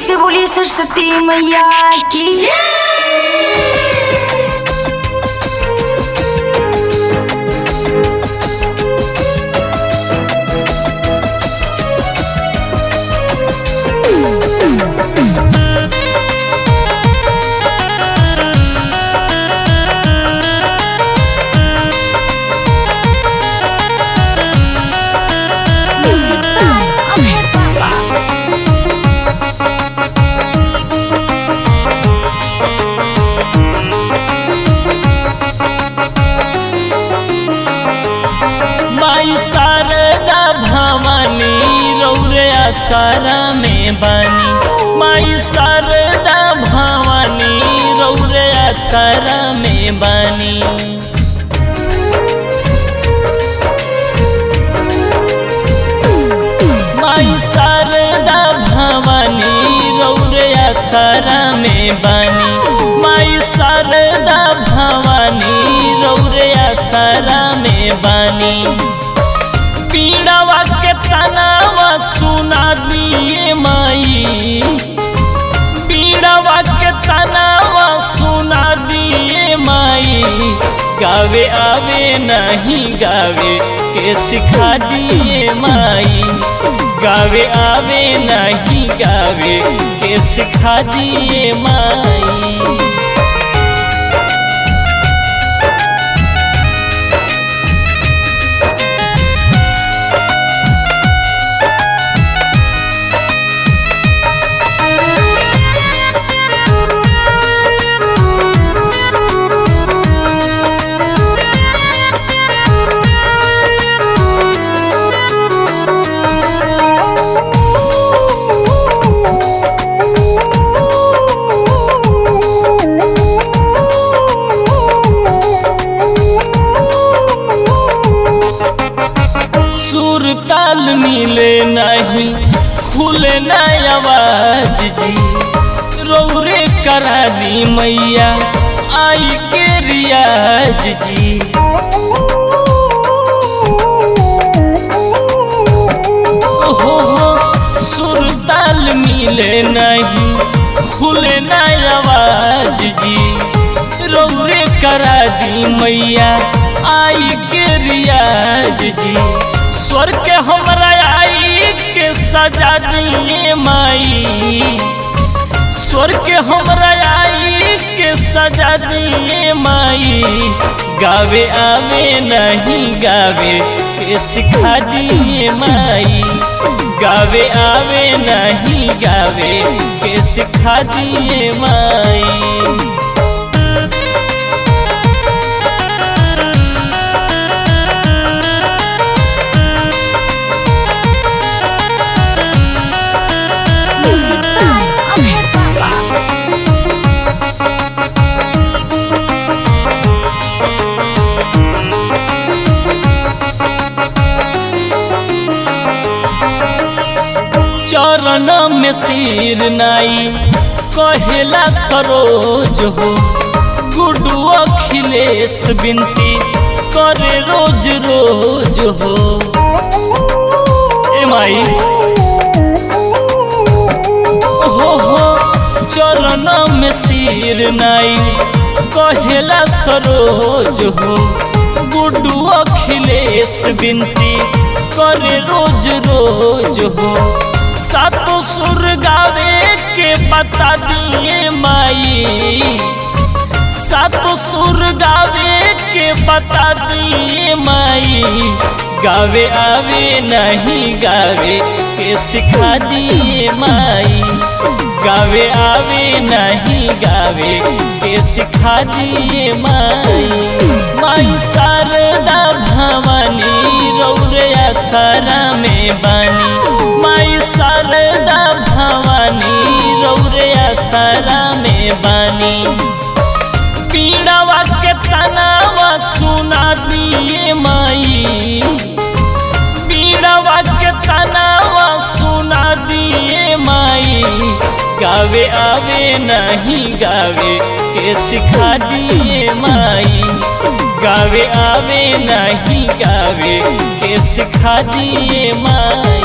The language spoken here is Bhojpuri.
से बोलिए सरस्वती मैया की सारा में बानी माई शारदा भवानी रौरे सारा में बानी। माई शारदा भवानी रौरे सारा में बानी माई शारदा भवानी रौरे सारा में बानी। पीड़ावा के तनावा सुना दिए माई पीड़ावा के तनावा सुना दिए माई। गावे आवे नहीं गावे के सिखा दिए माई गावे आवे नहीं गावे के सिखा दिए माई। ताल मिले नहीं खुले न आवाज जी रौरे करा दी मैया आई के रियाज जी। हो सुर ताल मिले नहीं खुले न आवाज जी रौरे करा दी मैया आई के रियाज जी। स्वर के हमरा आई के सजा दिए माई स्वर के हमरा आई के सजा दिए माई। गावे आवे नहीं गावे के सिखा दिए माई गावे आवे नहीं गावे के सिखा दिए माई। चरण में सिर नाई कहेला सरोज हो गुडू अखिलेश बिनती करे रोज रोज हो। ए माई हो चरण में सिर नाई कहेला सरोज हो गुडू अखिलेश बिनती करे रोज रोज हो। सातों सुर गावे के बता दिए माई सातों सुर गावे के बता दिए माई। गावे आवे नहीं गावे के सिखा दिए माई गावे आवे नहीं गावे के सिखा दिए माई। माई शारदा भवानी रौरे सारा में बानी माई शारदा भवानी रौरे सारा में बानी। पीड़ावा के तनावा सुना दिए माई पीड़ावा के तनावा सुना दिए माई। गावे आवे नहीं गावे के सिखा दिए माई गावे आवे नहीं गावे के सिखा दिए माई।